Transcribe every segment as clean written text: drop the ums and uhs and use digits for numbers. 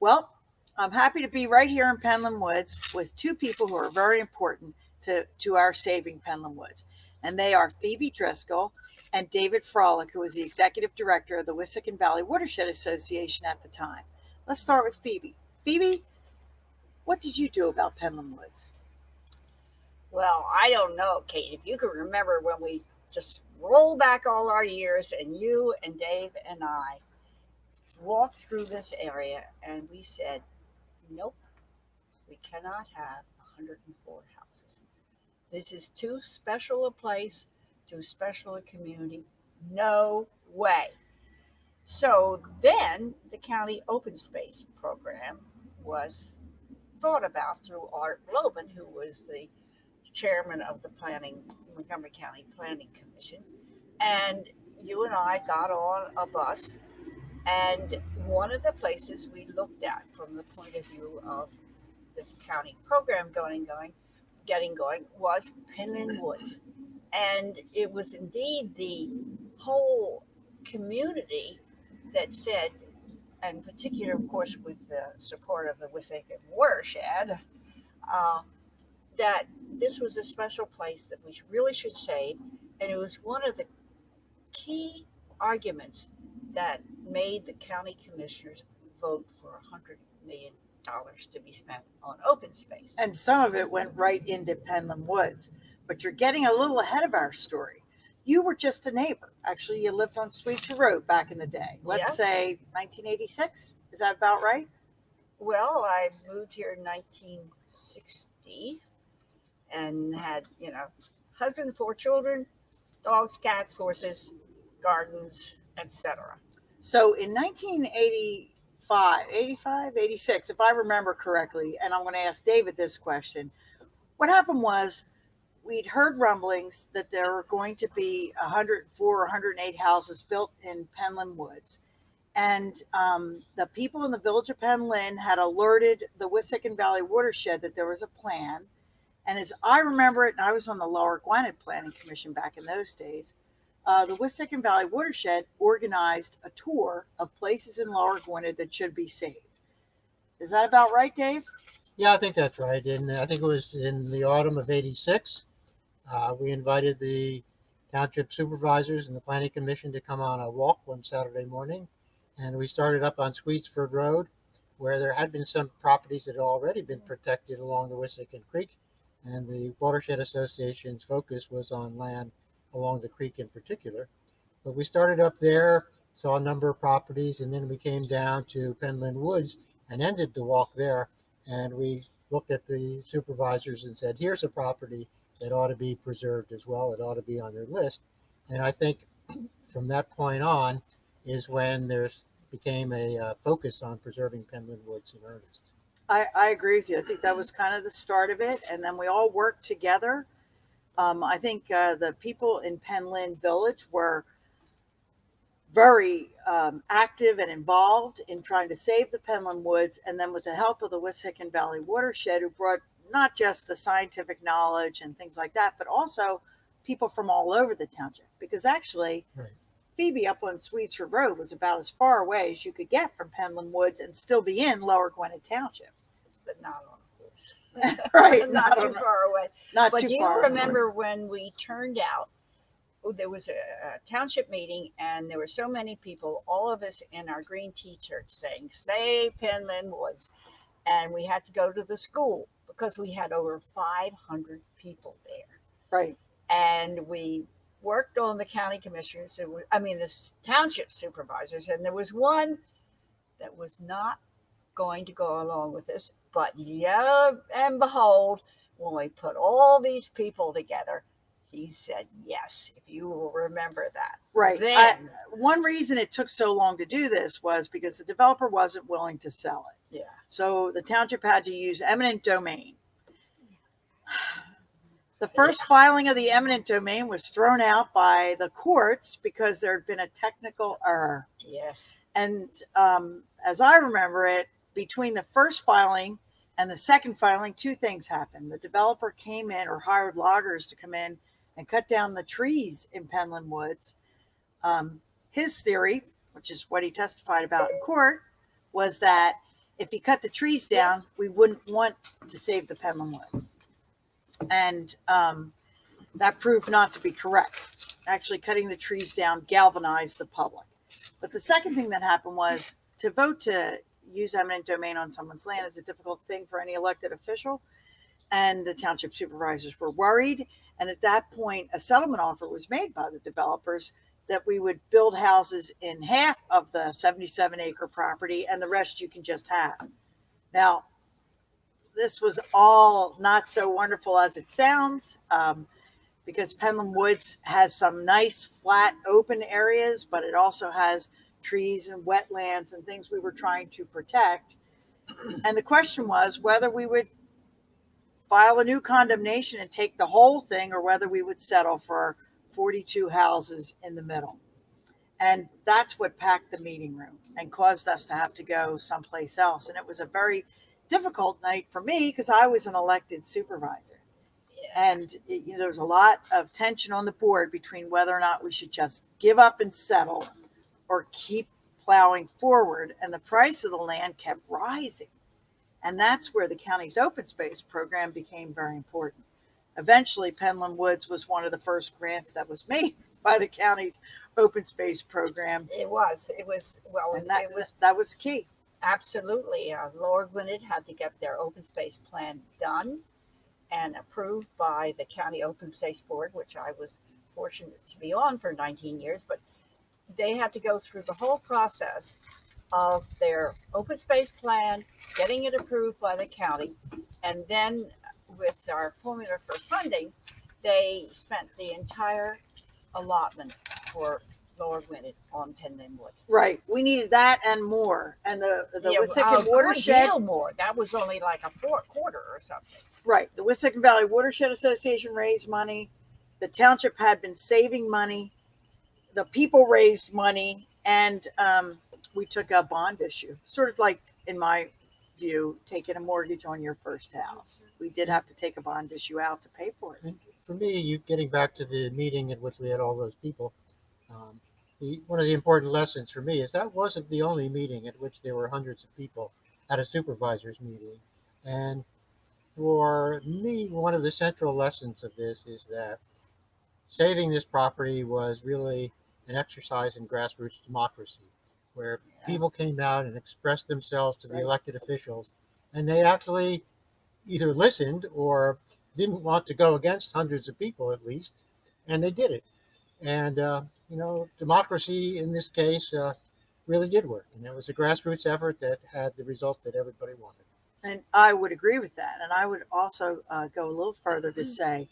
Well, I'm happy to be right here in Penllyn Woods with two people who are very important to our saving Penllyn Woods. And they are Phoebe Driscoll and David Froelich, who was the executive director of the Wissahickon Valley Watershed Association at the time. Let's start with Phoebe. Phoebe, what did you do about Penllyn Woods? Well, I don't know, Kate, if you can remember when we just roll back all our years and you and Dave and I walked through this area and we said, nope, we cannot have 104 houses. This is too special a place, too special a community. No way. So then the county open space program was thought about through Art Loban, who was the chairman of the Montgomery County Planning Commission. And you and I got on a bus, and one of the places we looked at from the point of view of this county program getting going was Penllyn Woods. And it was indeed the whole community that said, and in particular, of course, with the support of the Wissahickon watershed, uh, that this was a special place that we really should save. And it was one of the key arguments that made the county commissioners vote for $100 million to be spent on open space. And some of it went right into Penllyn Woods. But you're getting a little ahead of our story. You were just a neighbor. Actually, you lived on Sweetser Road back in the day. Let's say 1986. Is that about right? Well, I moved here in 1960 and had, husband, 4 children, dogs, cats, horses, gardens, etc. So in 1985, 85, 86, if I remember correctly, and I'm going to ask David this question, what happened was we'd heard rumblings that there were going to be 104 or 108 houses built in Penllyn Woods. And the people in the village of Penllyn had alerted the Wissahickon Valley Watershed that there was a plan. And as I remember it, and I was on the Lower Gwinnett Planning Commission back in those days, the Wissahickon Valley Watershed organized a tour of places in Lower Gwinnett that should be saved. Is that about right, Dave? Yeah, I think that's right. And I think it was in the autumn of '86. We invited the township supervisors and the planning commission to come on a walk one Saturday morning. And we started up on Sweetsford Road, where there had been some properties that had already been protected along the Wissahickon Creek. And the Watershed Association's focus was on land along the creek in particular. But we started up there, saw a number of properties, and then we came down to Penllyn Woods and ended the walk there. And we looked at the supervisors and said, here's a property that ought to be preserved as well. It ought to be on their list. And I think from that point on is when there became a focus on preserving Penllyn Woods in earnest. I agree with you. I think that was kind of the start of it. And then we all worked together. I think the people in Penllyn Village were very active and involved in trying to save the Penllyn Woods. And then with the help of the Wissahickon Valley Watershed, who brought not just the scientific knowledge and things like that, but also people from all over the township. Because actually, Right. Phoebe up on Sweetsford Road was about as far away as you could get from Penllyn Woods and still be in Lower Gwinnett Township. But not on a horse. Right. not too far away. Not But too do you far. remember when we turned out? There was a township meeting, and there were so many people, all of us in our green t-shirts saying, save Penllyn Woods. And we had to go to the school because we had over 500 people there. Right. And we worked on the county commissioners, the township supervisors, and there was one that was not going to go along with this. But yeah, and behold, when we put all these people together, he said yes, if you will remember that. Right. Then, one reason it took so long to do this was because the developer wasn't willing to sell it. yeah. So the township had to use eminent domain. The first filing of the eminent domain was thrown out by the courts because there had been a technical error. Yes. And as I remember it, between the first filing and the second filing, two things happened. The developer came in or hired loggers to come in and cut down the trees in Penllyn Woods. His theory, which is what he testified about in court, was that if you cut the trees down, we wouldn't want to save the Penllyn Woods. And that proved not to be correct. Actually, cutting the trees down galvanized the public. But the second thing that happened was to vote to use eminent domain on someone's land is a difficult thing for any elected official. And the township supervisors were worried. And at that point, a settlement offer was made by the developers that we would build houses in half of the 77-acre property and the rest you can just have. Now, this was all not so wonderful as it sounds, because Penllyn Woods has some nice, flat, open areas, but it also has trees and wetlands and things we were trying to protect. And the question was whether we would file a new condemnation and take the whole thing, or whether we would settle for 42 houses in the middle. And that's what packed the meeting room and caused us to have to go someplace else. And it was a very difficult night for me because I was an elected supervisor. And there was a lot of tension on the board between whether or not we should just give up and settle or keep plowing forward. And the price of the land kept rising. And that's where the county's open space program became very important. Eventually, Penllyn Woods was one of the first grants that was made by the county's open space program. It was, well, And it that was key. absolutely. Lord Winnett had to get their open space plan done and approved by the county open space board, which I was fortunate to be on for 19 years. But they had to go through the whole process of their open space plan, getting it approved by the county, and then with our formula for funding, they spent the entire allotment for Lord Winnett on Penllyn Woods. Right. We needed that and more. And the Wissahickon a Watershed. good deal more. That was only like a quarter or something. Right. The Wissahickon Valley Watershed Association raised money. The township had been saving money. The people raised money. And we took a bond issue, sort of like, in my view, taking a mortgage on your first house. We did have to take a bond issue out to pay for it. And for me, getting back to the meeting at which we had all those people, one of the important lessons for me is that wasn't the only meeting at which there were hundreds of people at a supervisors meeting. And for me, one of the central lessons of this is that saving this property was really an exercise in grassroots democracy, where people came out and expressed themselves to the elected officials, and they actually either listened or didn't want to go against hundreds of people at least, and they did it. And democracy in this case really did work, and it was a grassroots effort that had the result that everybody wanted. And I would agree with that. And I would also go a little further to say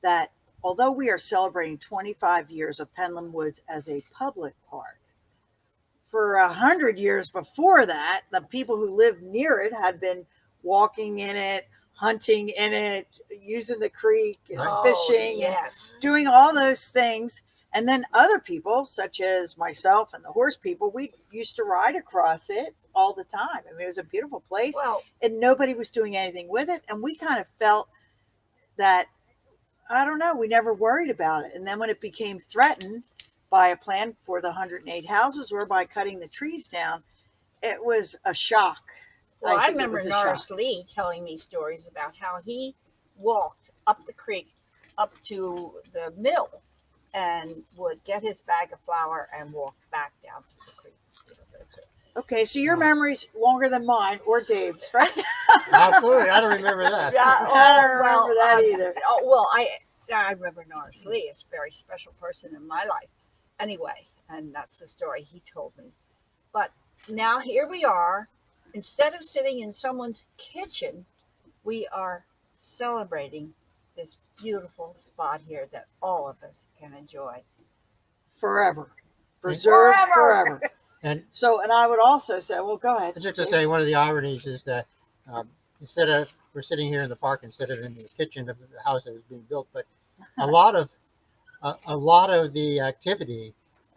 that although we are celebrating 25 years of Penllyn Woods as a public park, for 100 years before that, the people who lived near it had been walking in it, hunting in it, using the creek, fishing, yes, and doing all those things. And then other people, such as myself and the horse people, we used to ride across it all the time. I mean, it was a beautiful place, and nobody was doing anything with it. And we kind of felt that, I don't know, we never worried about it. And then when it became threatened by a plan for the 108 houses or by cutting the trees down, it was a shock. Well, I remember Norris Lee telling me stories about how he walked up the creek up to the mill and would get his bag of flour and walk back down to the creek. Okay, so your memory's longer than mine or Dave's, right? Absolutely, I don't remember that. I don't remember that either. I remember Norris Lee is a very special person in my life. Anyway, and that's the story he told me. But now here we are. Instead of sitting in someone's kitchen, we are celebrating this beautiful spot here that all of us can enjoy. Forever. Preserved forever. And I would also say, well, go ahead. Just to say, one of the ironies is that instead of, we're sitting here in the park instead of in the kitchen of the house that was being built, but a lot of the activity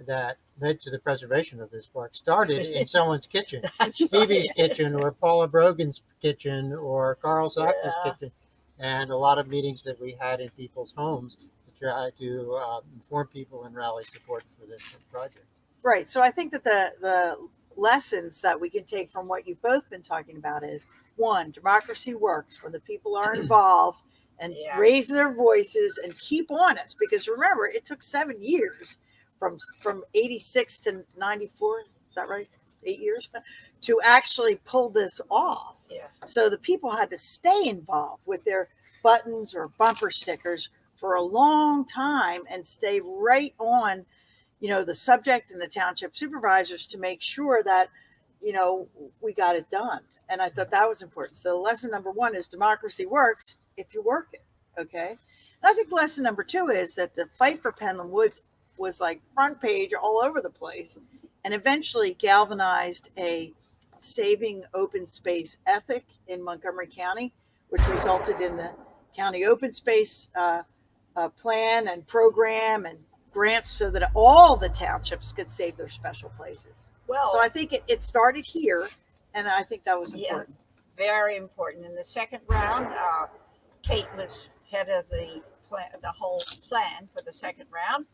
that led to the preservation of this park started in someone's kitchen. Phoebe's kitchen, or Paula Brogan's kitchen, or Carl Sachs's kitchen, and a lot of meetings that we had in people's homes to try to inform people and rally support for this project. Right. So I think that the lessons that we can take from what you've both been talking about is, one, democracy works when the people are involved and Yeah. raise their voices and keep honest. Because remember, it took 7 years from 86 to 94. Is that right? 8 years to actually pull this off. Yeah. So the people had to stay involved with their buttons or bumper stickers for a long time and stay right on, the subject and the township supervisors to make sure that, we got it done. And I thought that was important. So lesson number one is democracy works if you work it. Okay. And I think lesson number two is that the fight for Penllyn Woods was like front page all over the place and eventually galvanized a saving open space ethic in Montgomery County, which resulted in the county open space plan and program and grants so that all the townships could save their special places. Well, So I think it started here, and I think that was yeah, important. very important. In the second round, Kate was head of the whole plan for the second round,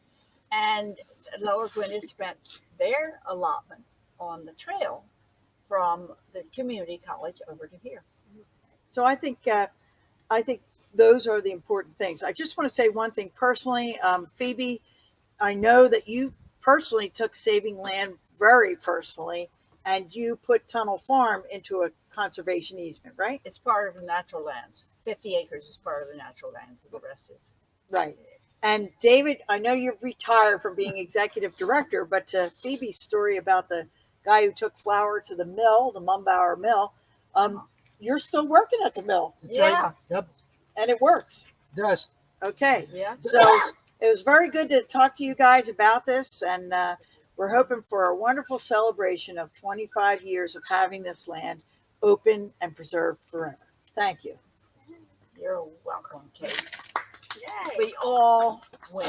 and Lower Gwynedd spent their allotment on the trail from the community college over to here. So I think those are the important things. I just want to say one thing personally, Phoebe. I know that you personally took saving land very personally, and you put Tunnel Farm into a conservation easement, right? It's part of the natural lands. 50 acres is part of the natural lands, and the rest is. Right. And David, I know you've retired from being executive director, but to Phoebe's story about the guy who took flour to the mill, the Mumbauer mill, you're still working at the mill. That's Yeah. right. Yep. And it works. It does. Okay. Yeah. So it was very good to talk to you guys about this. And we're hoping for a wonderful celebration of 25 years of having this land open and preserved forever. Thank you. You're welcome, Kate. Yay. We all win.